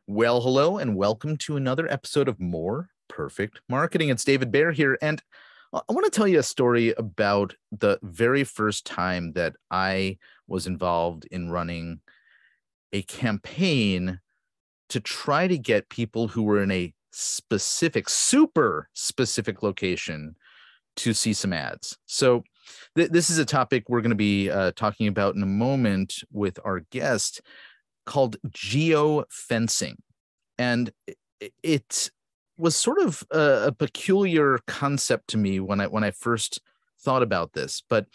Well, hello and welcome to another episode of More Perfect Marketing. It's David Baer here, and I want to tell you a story about the very first time that I was involved in running a campaign to try to get people who were in a specific, super specific location to see some ads. So this is a topic we're going to be talking about in a moment with our guest, called geofencing. And it was sort of a peculiar concept to me when I first thought about this. But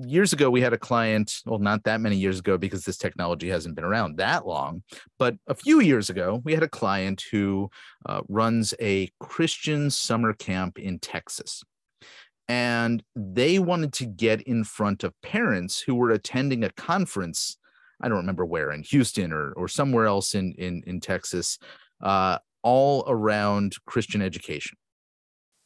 years ago, we had a client, well, not that many years ago, because this technology hasn't been around that long. But a few years ago, we had a client who runs a Christian summer camp in Texas. And they wanted to get in front of parents who were attending a conference. I don't remember where, in Houston or somewhere else in Texas, all around Christian education.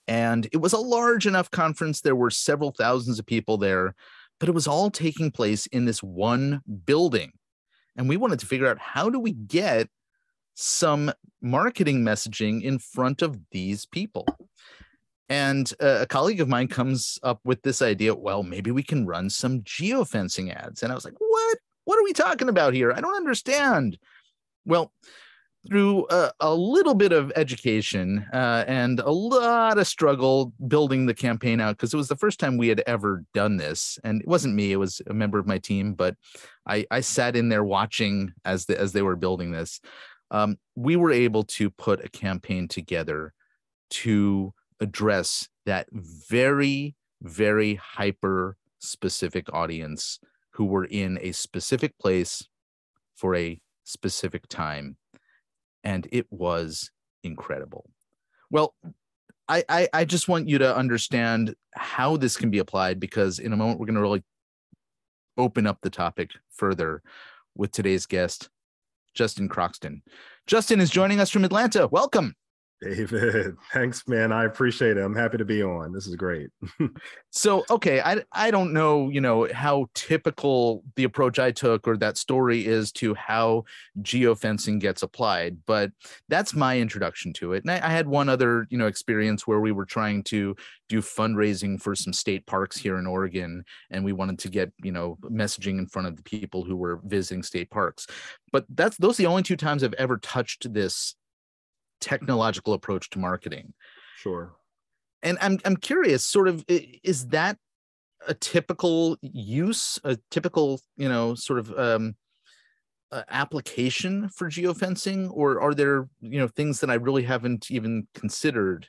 And it was a large enough conference. There were several thousands of people there, but it was all taking place in this one building. And we wanted to figure out, how do we get some marketing messaging in front of these people? And a colleague of mine comes up with this idea, well, maybe we can run some geofencing ads. And I was like, what? What are we talking about here? I don't understand. Well, through a little bit of education and a lot of struggle building the campaign out, because it was the first time we had ever done this. And it wasn't me, it was a member of my team, but I sat in there watching as they were building this. We were able to put a campaign together to address that very, very hyper specific audience who were in a specific place for a specific time. And it was incredible. Well, I just want you to understand how this can be applied, because in a moment, we're going to really open up the topic further with today's guest, Justin Croxton. Justin is joining us from Atlanta. Welcome. David, thanks, man. I appreciate it. I'm happy to be on. This is great. So, okay, I don't know, how typical the approach I took or that story is to how geofencing gets applied, but that's my introduction to it. And I had one other, experience where we were trying to do fundraising for some state parks here in Oregon, and we wanted to get, messaging in front of the people who were visiting state parks. But those are the only two times I've ever touched this technological approach to marketing. Sure. And I'm curious, sort of, is that a typical use, a typical, sort of application for geofencing, or are there, things that I really haven't even considered?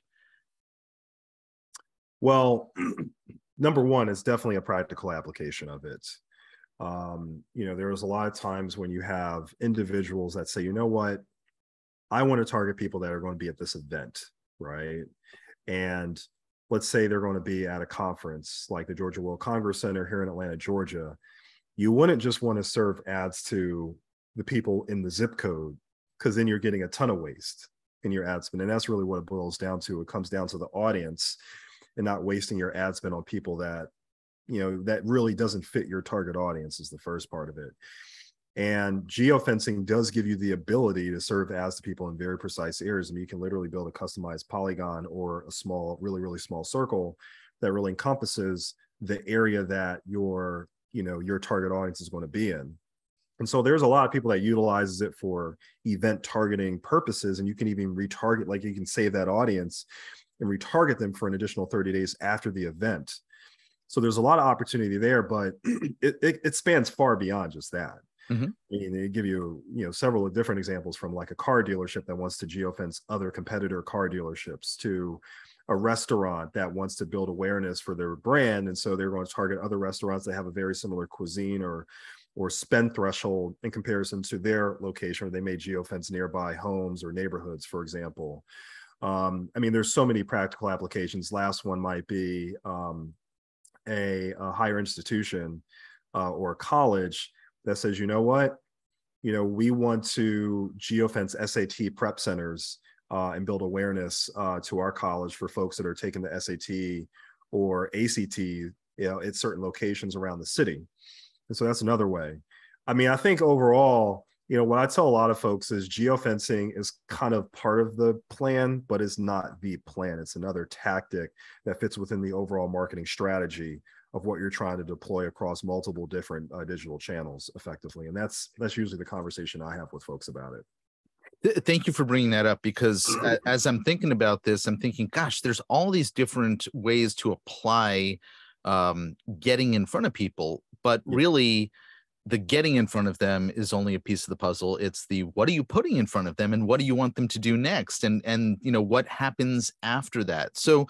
Well, number one, it's definitely a practical application of it. There was a lot of times when you have individuals that say, you know what, I want to target people that are going to be at this event, right? And let's say they're going to be at a conference like the Georgia World Congress Center here in Atlanta, Georgia. You wouldn't just want to serve ads to the people in the zip code, because then you're getting a ton of waste in your ad spend. And that's really what it boils down to. It comes down to the audience and not wasting your ad spend on people that, that really doesn't fit your target audience, is the first part of it. And geofencing does give you the ability to serve ads to people in very precise areas. I mean, you can literally build a customized polygon or a small, really, really small circle that really encompasses the area that your target audience is going to be in. And so there's a lot of people that utilizes it for event targeting purposes. And you can even retarget, like you can save that audience and retarget them for an additional 30 days after the event. So there's a lot of opportunity there, but it spans far beyond just that. Mm-hmm. I mean, they give you, several different examples, from like a car dealership that wants to geofence other competitor car dealerships, to a restaurant that wants to build awareness for their brand. And so they're going to target other restaurants that have a very similar cuisine or spend threshold in comparison to their location, or they may geofence nearby homes or neighborhoods, for example. I mean, there's so many practical applications. Last one might be a higher institution or a college that says, you know what, we want to geofence SAT prep centers and build awareness to our college for folks that are taking the SAT or ACT, at certain locations around the city. And so that's another way. I mean, I think overall, what I tell a lot of folks is geofencing is kind of part of the plan, but it's not the plan. It's another tactic that fits within the overall marketing strategy of what you're trying to deploy across multiple different digital channels effectively. And that's usually the conversation I have with folks about it. Thank you for bringing that up, because as I'm thinking about this, I'm thinking, gosh, there's all these different ways to apply getting in front of people, but really the getting in front of them is only a piece of the puzzle. It's the, what are you putting in front of them and what do you want them to do next? And what happens after that? So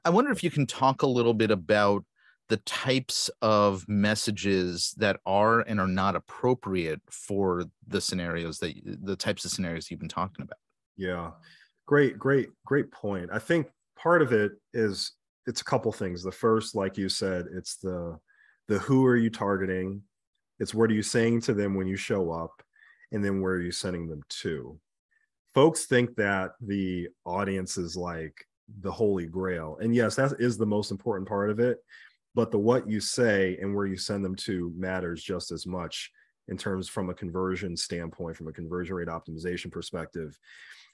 I wonder if you can talk a little bit about the types of messages that are and are not appropriate for the types of scenarios you've been talking about. Yeah, great point. I think part of it is, it's a couple things. The first, like you said, it's the who are you targeting? It's what are you saying to them when you show up? And then where are you sending them to? Folks think that the audience is like the holy grail. And yes, that is the most important part of it. But the what you say and where you send them to matters just as much in terms from a conversion standpoint, from a conversion rate optimization perspective.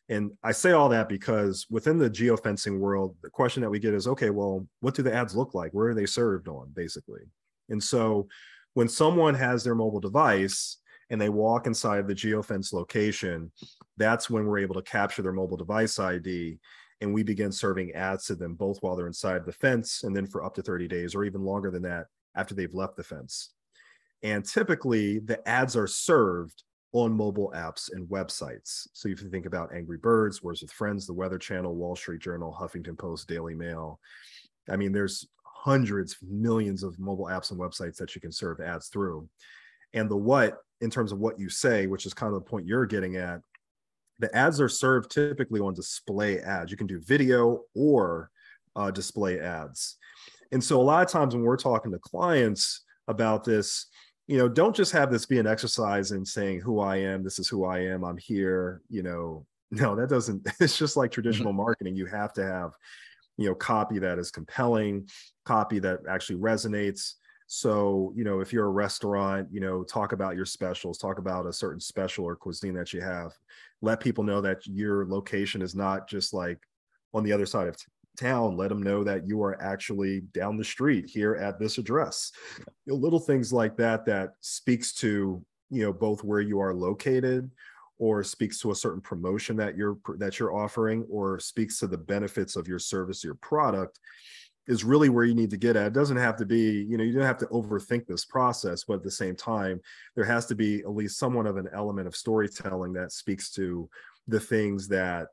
And I say all that because within the geofencing world, the question that we get is, okay, well, what do the ads look like? Where are they served on, basically? And so when someone has their mobile device and they walk inside the geofence location, that's when we're able to capture their mobile device ID, and we begin serving ads to them both while they're inside the fence and then for up to 30 days or even longer than that after they've left the fence. And typically the ads are served on mobile apps and websites. So if you think about Angry Birds, Words with Friends, The Weather Channel, Wall Street Journal, Huffington Post, Daily Mail. I mean, there's hundreds, millions of mobile apps and websites that you can serve ads through. And the what, in terms of what you say, which is kind of the point you're getting at, the ads are served typically on display ads. You can do video or display ads. And so a lot of times when we're talking to clients about this, don't just have this be an exercise in saying who I am, this is who I am, I'm here, no, that doesn't, it's just like traditional marketing. You have to have, copy that is compelling, copy that actually resonates. So, if you're a restaurant, talk about your specials, talk about a certain special or cuisine that you have. Let people know that your location is not just like on the other side of town. Let them know that you are actually down the street here at this address. Little things like that speaks to, both where you are located, or speaks to a certain promotion that you're offering, or speaks to the benefits of your service, your product, is really where you need to get at. It doesn't have to be, you don't have to overthink this process, but at the same time, there has to be at least somewhat of an element of storytelling that speaks to the things that,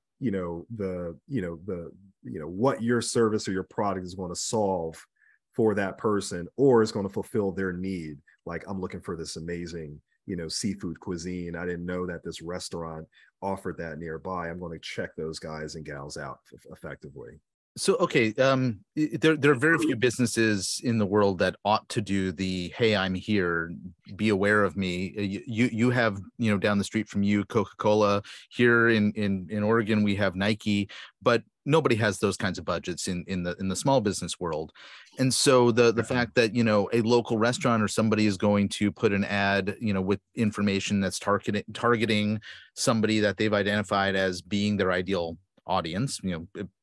what your service or your product is going to solve for that person, or is going to fulfill their need. Like, I'm looking for this amazing, seafood cuisine. I didn't know that this restaurant offered that nearby. I'm going to check those guys and gals out effectively. So, okay, there are very few businesses in the world that ought to do the, hey, I'm here, be aware of me. You have, down the street from you, Coca-Cola. Here in Oregon, we have Nike, but nobody has those kinds of budgets in the small business world. And so the fact that, a local restaurant or somebody is going to put an ad, with information that's targeting somebody that they've identified as being their ideal audience,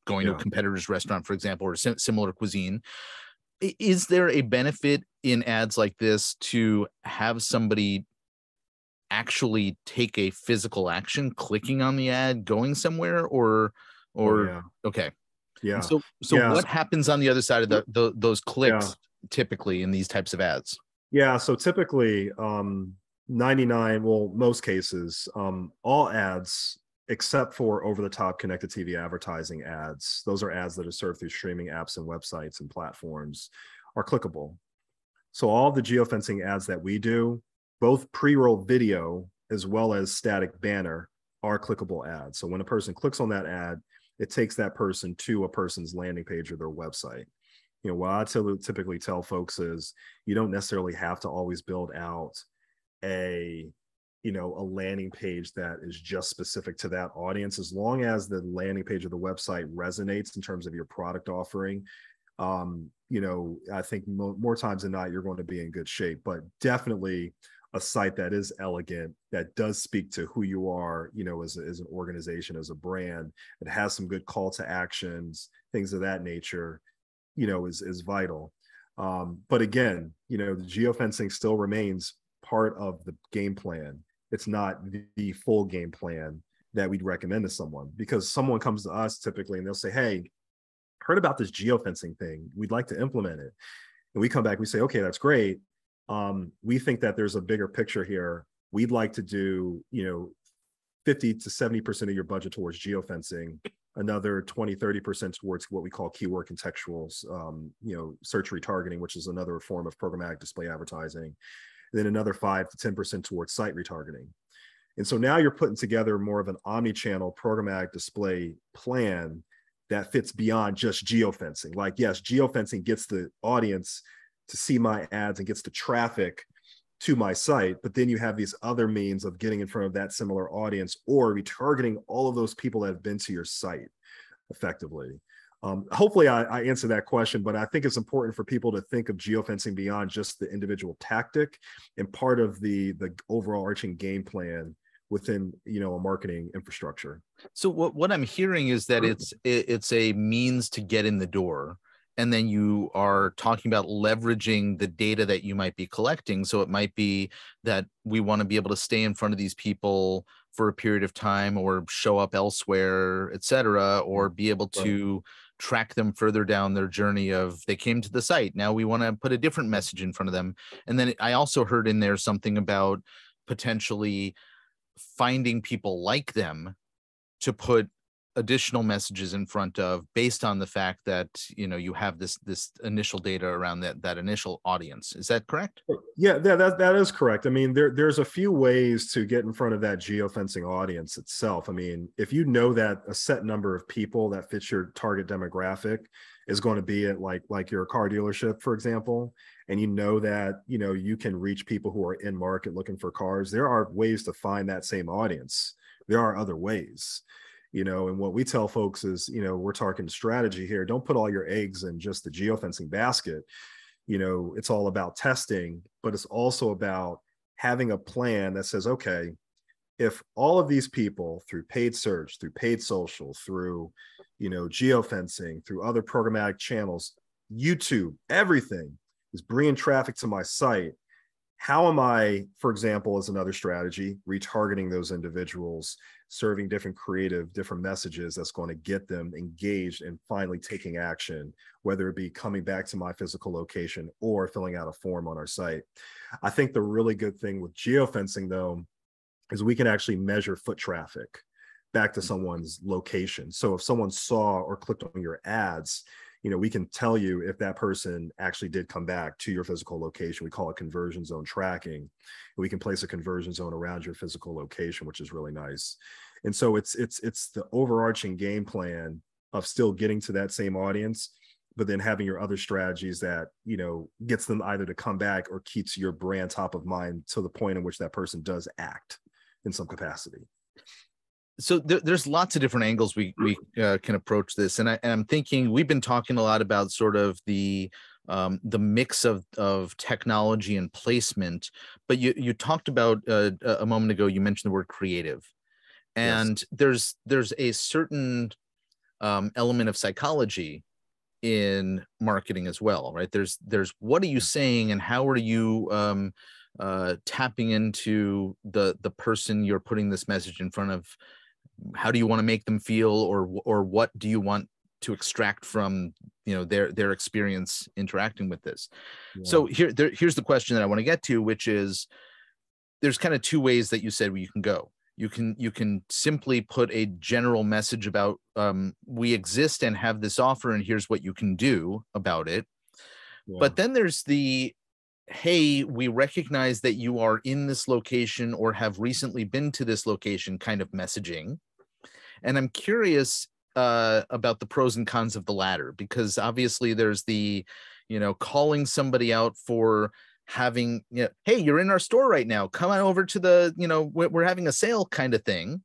going to a competitor's restaurant, for example, or similar cuisine. Is there a benefit in ads like this to have somebody actually take a physical action, clicking on the ad, going somewhere, or okay. Yeah. So what happens on the other side of those clicks typically in these types of ads? Yeah. So typically, 99, well, most cases, all ads, except for over-the-top connected TV advertising ads, those are ads that are served through streaming apps and websites and platforms, are clickable. So all the geofencing ads that we do, both pre-roll video as well as static banner, are clickable ads. So when a person clicks on that ad, it takes that person to a person's landing page or their website. What I typically tell folks is, you don't necessarily have to always build out a landing page that is just specific to that audience. As long as the landing page of the website resonates in terms of your product offering, I think more times than not, you're going to be in good shape. But definitely a site that is elegant, that does speak to who you are, as an organization, as a brand, that has some good call to actions, things of that nature, is vital. But again, the geofencing still remains part of the game plan. It's not the full game plan that we'd recommend to someone, because someone comes to us typically and they'll say, hey, heard about this geofencing thing, we'd like to implement it. And we come back, we say, okay, that's great. We think that there's a bigger picture here. We'd like to do, 50 to 70% of your budget towards geofencing, another 20, 30% towards what we call keyword contextuals, search retargeting, which is another form of programmatic display advertising, and then another 5 to 10% towards site retargeting. And so now you're putting together more of an omni-channel programmatic display plan that fits beyond just geofencing. Like, yes, geofencing gets the audience to see my ads and gets the traffic to my site, but then you have these other means of getting in front of that similar audience or retargeting all of those people that have been to your site effectively. Hopefully I answer that question, but I think it's important for people to think of geofencing beyond just the individual tactic and part of the overall arching game plan within a marketing infrastructure. So what I'm hearing is that it's a means to get in the door, and then you are talking about leveraging the data that you might be collecting. So it might be that we want to be able to stay in front of these people for a period of time, or show up elsewhere, et cetera, or be able to track them further down their journey of they came to the site. Now we want to put a different message in front of them. And then I also heard in there something about potentially finding people like them to put additional messages in front of, based on the fact that you have this initial data around that initial audience. Is that correct? Yeah, that is correct. I mean, there's a few ways to get in front of that geofencing audience itself. I mean, if you know that a set number of people that fits your target demographic is going to be at like your car dealership, for example, and you know that you can reach people who are in market looking for cars, there are ways to find that same audience. There are other ways. And what we tell folks is, we're talking strategy here. Don't put all your eggs in just the geofencing basket. It's all about testing, but it's also about having a plan that says, okay, if all of these people through paid search, through paid social, through, geofencing, through other programmatic channels, YouTube, everything is bringing traffic to my site, how am I, for example, as another strategy, retargeting those individuals, serving different creative, different messages that's going to get them engaged and finally taking action, whether it be coming back to my physical location or filling out a form on our site. I think the really good thing with geofencing, though, is we can actually measure foot traffic back to someone's location. So if someone saw or clicked on your ads, we can tell you if that person actually did come back to your physical location. We call it conversion zone tracking. We can place a conversion zone around your physical location, which is really nice. And so it's the overarching game plan of still getting to that same audience, but then having your other strategies that, gets them either to come back or keeps your brand top of mind to the point in which that person does act in some capacity. So there's lots of different angles we can approach this, and I'm thinking we've been talking a lot about sort of the mix of technology and placement, but you talked about a moment ago, you mentioned the word creative, and yes, there's a certain element of psychology in marketing as well, right? There's what are you saying and how are you tapping into the person you're putting this message in front of. How do you want to make them feel, or what do you want to extract from their experience interacting with this? Yeah. So here's the question that I want to get to, which is there's kind of two ways that you said where you can go. You can simply put a general message about we exist and have this offer, and here's what you can do about it. Yeah. But then there's the hey, we recognize that you are in this location or have recently been to this location kind of messaging. And I'm curious about the pros and cons of the latter, because obviously there's the, calling somebody out for having, hey, you're in our store right now, come on over to the, we're having a sale kind of thing.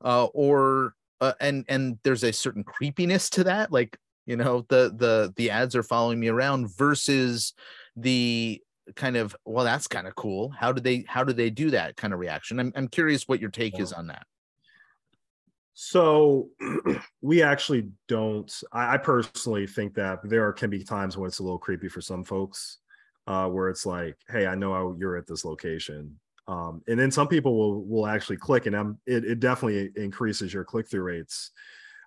And there's a certain creepiness to that. Like, the ads are following me around versus the kind of, well, that's kind of cool. How do they do that kind of reaction? I'm curious what your take is on that. So we actually don't. I personally think that there can be times when it's a little creepy for some folks, where it's like, "Hey, I know you're at this location," and then some people will actually click, and it definitely increases your click through rates.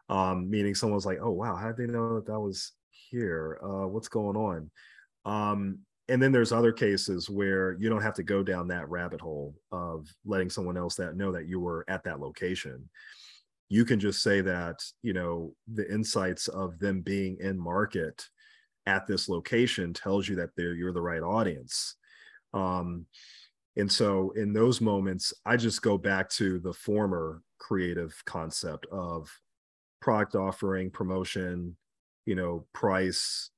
Meaning someone's like, "Oh wow, how did they know that that was here? What's going on?" And then there's other cases where you don't have to go down that rabbit hole of letting someone else know that you were at that location. You can just say that, the insights of them being in market at this location tells you that you're the right audience. Um, and so in those moments, I just go back to the former creative concept of product offering, promotion, price,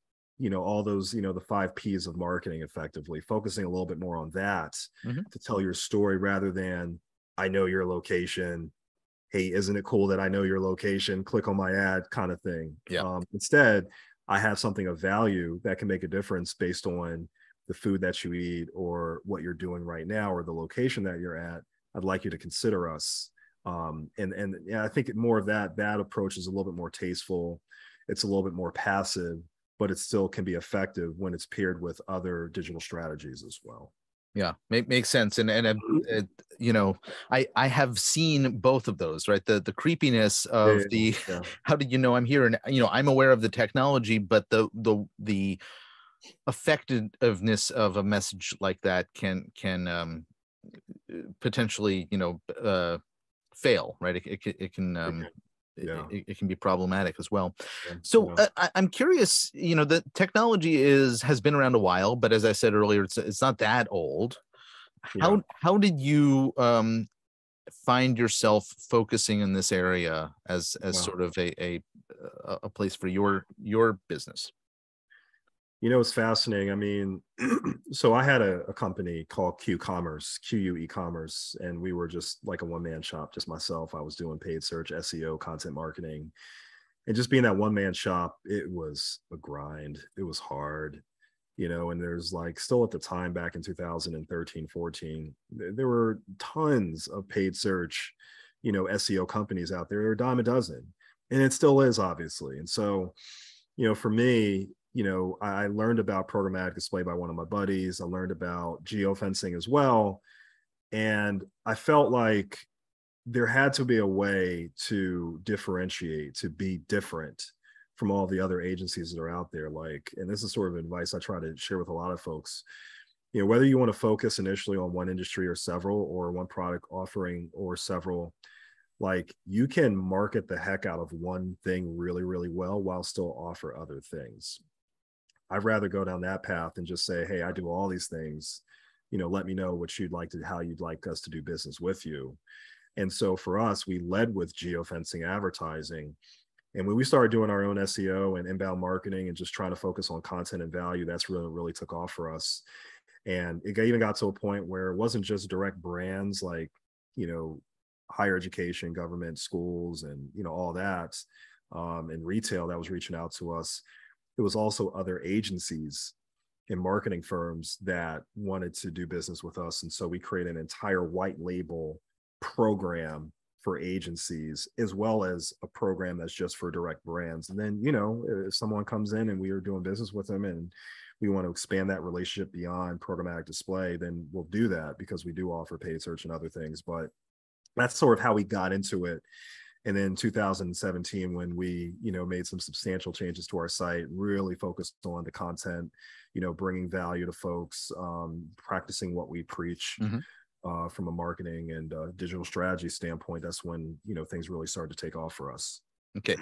all those, the 5 Ps of marketing effectively, focusing a little bit more on that Mm-hmm. to tell your story rather than, I know your location. Hey, isn't it cool that I know your location? Click on my ad kind of thing. Yeah. Instead, I have something of value that can make a difference based on the food that you eat or what you're doing right now or the location that you're at. I'd like you to consider us. And yeah, I think more of that approach is a little bit more tasteful. It's a little bit more passive, but it still can be effective when it's paired with other digital strategies as well. Yeah, makes sense. I have seen both of those, right? The creepiness Yeah, of yeah, the yeah. how did you know I'm here? And I'm aware of the technology, but the effectiveness of a message like that can potentially fail, right? It can Yeah, it can be problematic as well. yeah, So yeah. I'm curious. The technology has been around a while, but as I said earlier, it's not that old. Yeah. How did you find yourself focusing in this area as Wow. sort of a place for your business? It's fascinating. I mean, so I had a company called Q Commerce, QU e-commerce, and we were just like a one-man shop, just myself. I was doing paid search, SEO, content marketing, and just being that one-man shop, it was a grind. It was hard, and there's like still at the time back in 2013, 14, there were tons of paid search, SEO companies out there. There are a dime a dozen, and it still is obviously. And so, for me, I learned about programmatic display by one of my buddies. I learned about geofencing as well. And I felt like there had to be a way to differentiate, to be different from all the other agencies that are out there. Like, and this is sort of advice I try to share with a lot of folks. Whether you want to focus initially on one industry or several, or one product offering or several, like you can market the heck out of one thing really, really well while still offer other things. I'd rather go down that path and just say, hey, I do all these things. Let me know how you'd like us to do business with you. And so for us, we led with geofencing advertising. And when we started doing our own SEO and inbound marketing and just trying to focus on content and value, that's really, really took off for us. And it even got to a point where it wasn't just direct brands like, higher education, government, schools, and, all that, and retail that was reaching out to us. It was also other agencies and marketing firms that wanted to do business with us. And so we created an entire white label program for agencies, as well as a program that's just for direct brands. And then, if someone comes in and we are doing business with them and we want to expand that relationship beyond programmatic display, then we'll do that because we do offer paid search and other things. But that's sort of how we got into it. And then 2017, when we, made some substantial changes to our site, really focused on the content, bringing value to folks, practicing what we preach, Mm-hmm. from a marketing and digital strategy standpoint. That's when, things really started to take off for us. Okay.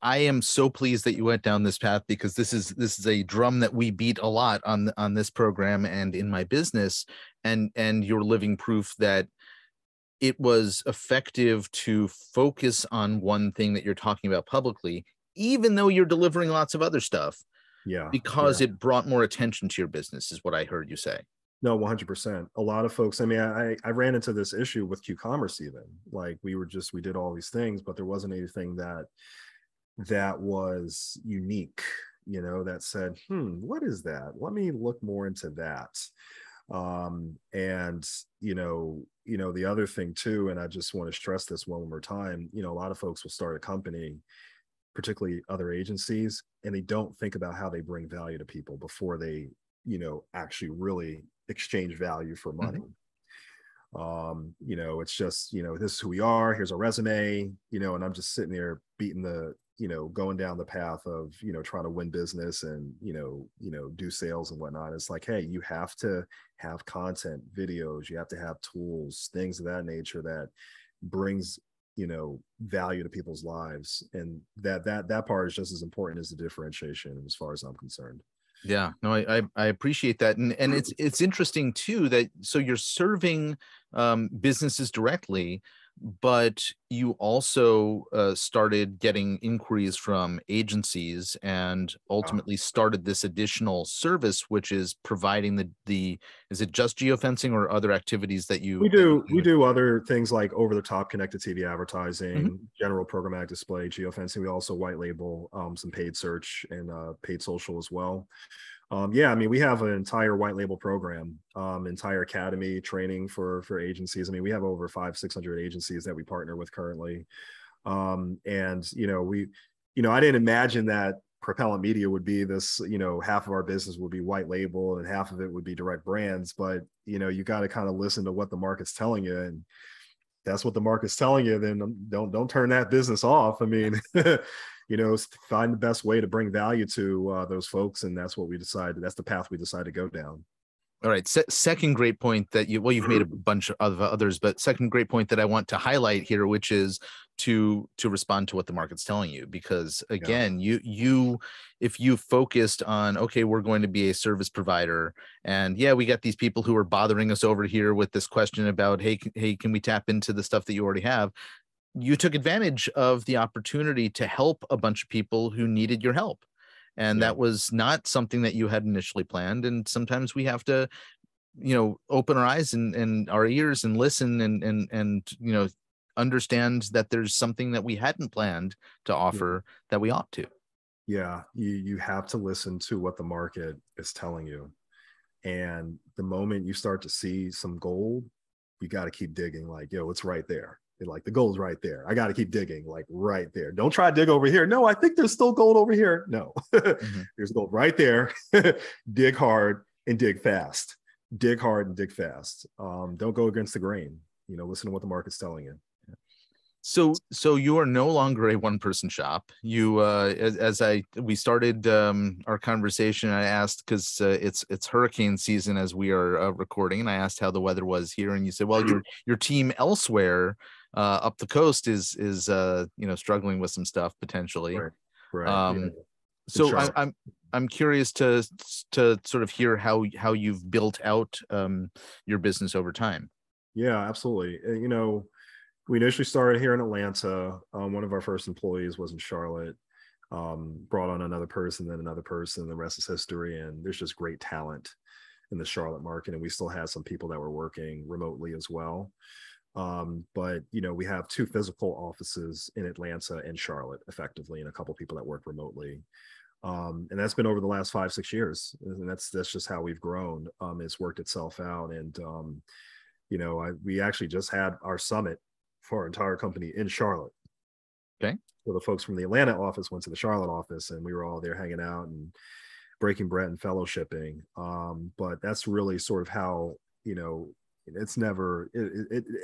I am so pleased that you went down this path, because this is a drum that we beat a lot on this program and in my business, and you're living proof that it was effective to focus on one thing that you're talking about publicly, even though you're delivering lots of other stuff, Yeah. because it brought more attention to your business, is what I heard you say. No, 100%. A lot of folks, I mean, I ran into this issue with Q-commerce even. Like we did all these things, but there wasn't anything that was unique. that said, what is that? Let me look more into that. And the other thing too, and I just want to stress this one more time, a lot of folks will start a company, particularly other agencies, and they don't think about how they bring value to people before they, actually really exchange value for money. Mhm. It's just, this is who we are, here's a resume, and I'm just sitting there beating the, going down the path of, trying to win business and, do sales and whatnot. It's like, hey, you have to have content, videos, you have to have tools, things of that nature that brings, value to people's lives. And that part is just as important as the differentiation as far as I'm concerned. Yeah, no, I appreciate that, and it's interesting too that so you're serving businesses directly, but you also started getting inquiries from agencies, and ultimately started this additional service, which is providing the is it just geofencing or other activities that We you do we do? do other things like over the top connected TV Mhm. advertising, general programmatic display, geofencing. We also white label some paid search and paid social as well. Yeah, I mean, we have an entire white label program, entire academy training for agencies. I mean, we have over 500-600 agencies that we partner with currently. And I didn't imagine that Propellant Media would be this, half of our business would be white label and half of it would be direct brands. But you got to kind of listen to what the market's telling you, and that's what the market's telling you. Then don't turn that business off. I mean, find the best way to bring value to those folks, and that's what we decided. That's the path we decided to go down. All right. Second great point that you've made a bunch of others, but second great point that I want to highlight here, which is to respond to what the market's telling you. Because Yeah, again, if you focused on, okay, we're going to be a service provider, and yeah, we got these people who are bothering us over here with this question about, hey, can we tap into the stuff that you already have? You took advantage of the opportunity to help a bunch of people who needed your help. And yeah, that was not something that you had initially planned. And sometimes we have to, open our eyes and our ears and listen and understand that there's something that we hadn't planned to yeah. offer that we ought to. Yeah. You have to listen to what the market is telling you, and the moment you start to see some gold, you got to keep digging. Like, yo, it's right there. Like the gold's right there. I got to keep digging, like right there. Don't try to dig over here. No, I think there's still gold over here. No, Mhm. there's gold right there. Dig hard and dig fast. Dig hard and dig fast. Don't go against the grain. Listen to what the market's telling you. So you are no longer a one person shop. You as we started our conversation, I asked, because it's hurricane season as we are recording, and I asked how the weather was here, and you said, well, your team elsewhere up the coast is struggling with some stuff potentially. Right. Right. Yeah. Um, In so Charlotte. I'm curious to sort of hear how you've built out your business over time. Yeah, absolutely. We initially started here in Atlanta. One of our first employees was in Charlotte. Brought on another person, then another person. The rest is history. And there's just great talent in the Charlotte market, and we still have some people that were working remotely as well. But we have two physical offices in Atlanta and Charlotte, effectively, and a couple people that work remotely. And that's been over the last 5-6 years, and that's just how we've grown. It's worked itself out, and we actually just had our summit for our entire company in Charlotte. Okay. So the folks from the Atlanta office went to the Charlotte office, and we were all there hanging out and breaking bread and fellowshipping. But that's really sort of how, it's never,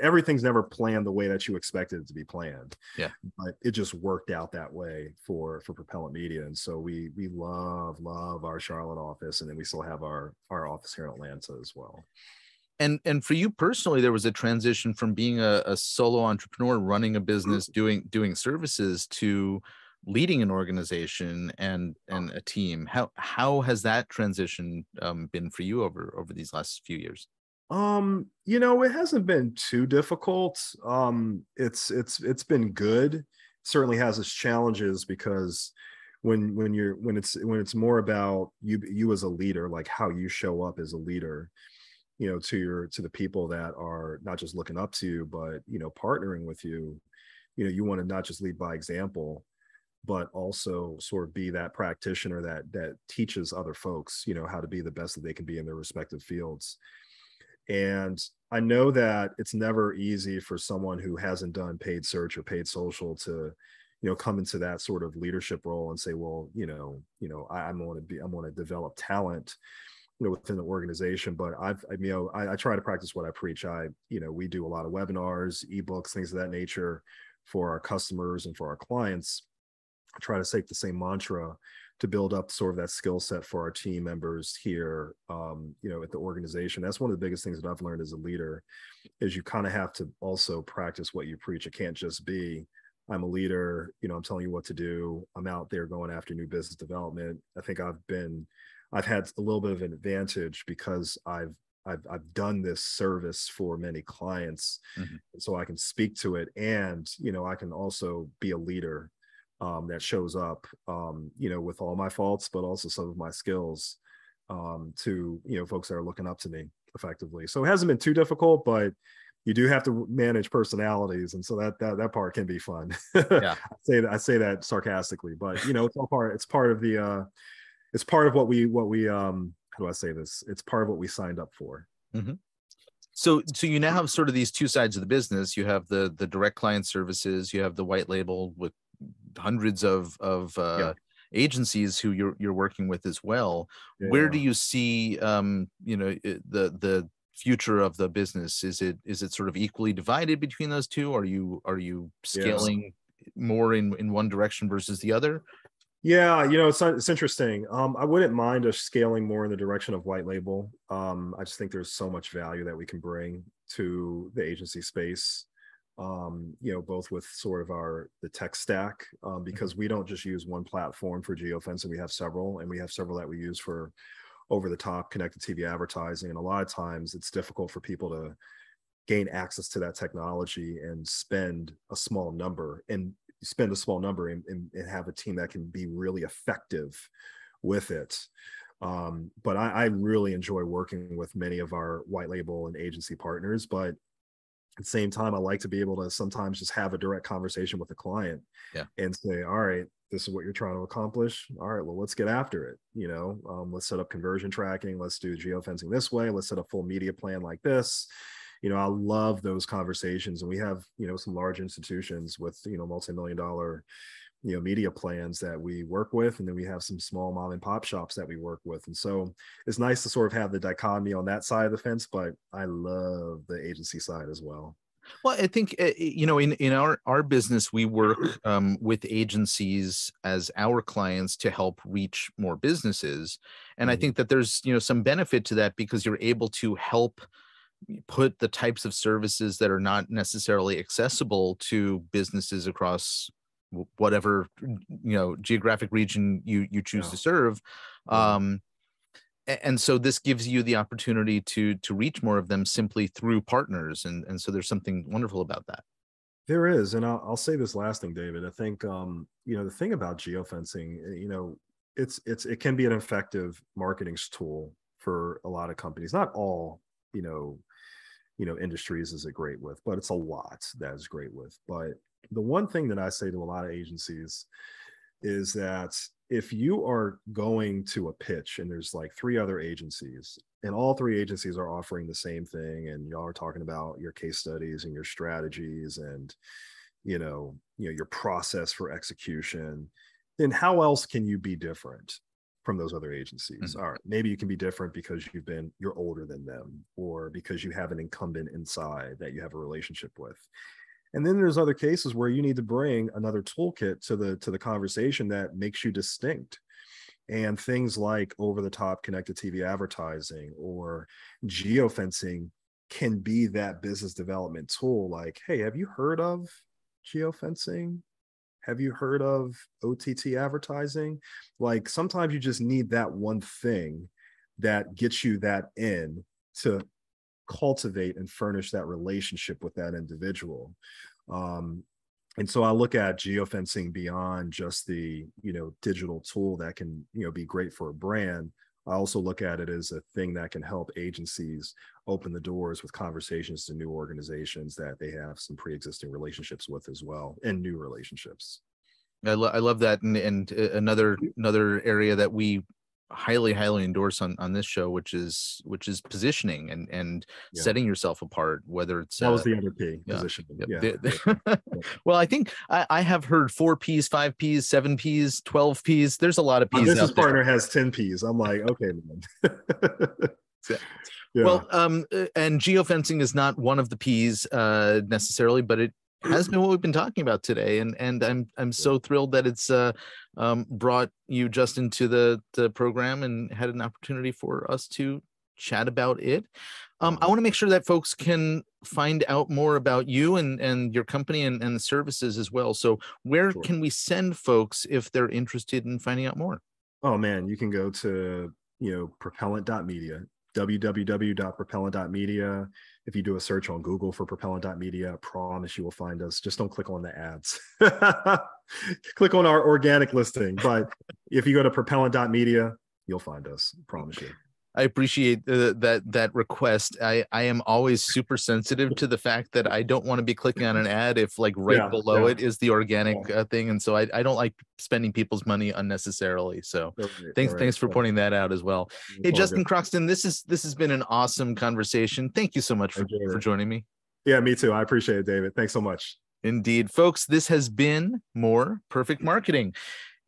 everything's never planned the way that you expected it to be planned. Yeah. But it just worked out that way for Propellant Media. And so we love our Charlotte office. And then we still have our office here in Atlanta as well. And for you personally, there was a transition from being a solo entrepreneur running a business, doing services, to leading an organization and a team. How has that transition been for you over these last few years? It hasn't been too difficult. It's been good. Certainly has its challenges, because when it's more about you as a leader, like how you show up as a leader, to the people that are not just looking up to you, but partnering with you. You want to not just lead by example. but also sort of be that practitioner that teaches other folks, how to be the best that they can be in their respective fields. And I know that it's never easy for someone who hasn't done paid search or paid social to, come into that sort of leadership role and say, well, I'm going to develop talent, within the organization. But I try to practice what I preach. We do a lot of webinars, ebooks, things of that nature for our customers and for our clients. I try to take the same mantra to build up sort of that skill set for our team members here, at the organization. That's one of the biggest things that I've learned as a leader is you kind of have to also practice what you preach. It can't just be, I'm a leader, I'm telling you what to do. I'm out there going after new business development. I think I've had a little bit of an advantage because I've done this service for many clients. Mm-hmm. So I can speak to it, and I can also be a leader that shows up, with all my faults, but also some of my skills to folks that are looking up to me effectively. So it hasn't been too difficult, but you do have to manage personalities, and so that part can be fun. Yeah. I say that sarcastically, but it's all part. It's part of the. It's part of what we how do I say this? It's part of what we signed up for. Mm-hmm. So you now have sort of these two sides of the business. You have the direct client services. You have the white label with hundreds of agencies who you're working with as well. Yeah. Where do you see the future of the business? Is it sort of equally divided between those two? Are you scaling more in one direction versus the other? Yeah, it's interesting. I wouldn't mind us scaling more in the direction of white label. I just think there's so much value that we can bring to the agency space. Both with sort of the tech stack, because we don't just use one platform for geofencing. We have several, and we have several that we use for over the top connected TV advertising. And a lot of times it's difficult for people to gain access to that technology and spend a small number and have a team that can be really effective with it. But I really enjoy working with many of our white label and agency partners. But at the same time, I like to be able to sometimes just have a direct conversation with the client and say, all right, this is what you're trying to accomplish. All right, well, let's get after it. Let's set up conversion tracking. Let's do geofencing this way. Let's set a full media plan like this. I love those conversations. And we have, some large institutions with, multi-million-dollar, media plans that we work with. And then we have some small mom and pop shops that we work with. And so it's nice to sort of have the dichotomy on that side of the fence, but I love the agency side as well. Well, I think, in our business, we work with agencies as our clients to help reach more businesses. And I think that there's, some benefit to that because you're able to help put the types of services that are not necessarily accessible to businesses across whatever geographic region you choose to serve. And so this gives you the opportunity to reach more of them simply through partners, and so there's something wonderful about that. There is. And I'll say this last thing, David. I think the thing about geofencing, it can be an effective marketing tool for a lot of companies. Not all industries is it great with, but it's a lot that is great with. But the one thing that I say to a lot of agencies is that if you are going to a pitch and there's like 3 other agencies and all 3 agencies are offering the same thing, and y'all are talking about your case studies and your strategies and your process for execution, then how else can you be different from those other agencies? All right, maybe you can be different because you're older than them, or because you have an incumbent inside that you have a relationship with. And then there's other cases where you need to bring another toolkit to the conversation that makes you distinct. And things like over-the-top connected TV advertising or geofencing can be that business development tool. Like, hey, have you heard of geofencing? Have you heard of OTT advertising? Like, sometimes you just need that one thing that gets you that in to cultivate and furnish that relationship with that individual. And so I look at geofencing beyond just the digital tool that can be great for a brand. I also look at it as a thing that can help agencies open the doors with conversations to new organizations that they have some pre-existing relationships with as well, and new relationships. I love that, and another area that we highly endorse on this show, which is positioning and Yeah. setting yourself apart, whether it's That was the other P, yeah, positioning. yeah. Yeah. Well, I think I have heard 4 Ps, 5 Ps, 7 Ps, 12 Ps. There's a lot of My Ps business out there. partner has 10 Ps. I'm like, okay, man. Yeah. Well, and geofencing is not one of the Ps necessarily, but it has been what we've been talking about today, and I'm so thrilled that it's brought you just into the program and had an opportunity for us to chat about it. I want to make sure that folks can find out more about you and your company and the services as well. So where can we send folks if they're interested in finding out more? Oh man, you can go to propellant.media, www.propellant.media. If you do a search on Google for propellant.media, I promise you will find us. Just don't click on the ads. Click on our organic listing. But if you go to propellant.media, you'll find us. I promise you. I appreciate that request. I am always super sensitive to the fact that I don't want to be clicking on an ad if like below it is the organic thing, and so I don't like spending people's money unnecessarily. So thanks for pointing that out as well. Hey, Justin Croxton, this has been an awesome conversation. Thank you so much for joining me. Yeah, me too. I appreciate it, David. Thanks so much. Indeed, folks. This has been More Perfect Marketing.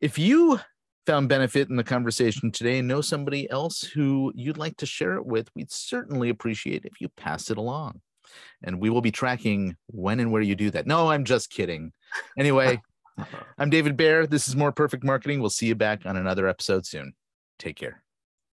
If you found benefit in the conversation today and know somebody else who you'd like to share it with, we'd certainly appreciate if you pass it along. And we will be tracking when and where you do that. No, I'm just kidding. Anyway, I'm David Baer. This is More Perfect Marketing. We'll see you back on another episode soon. Take care.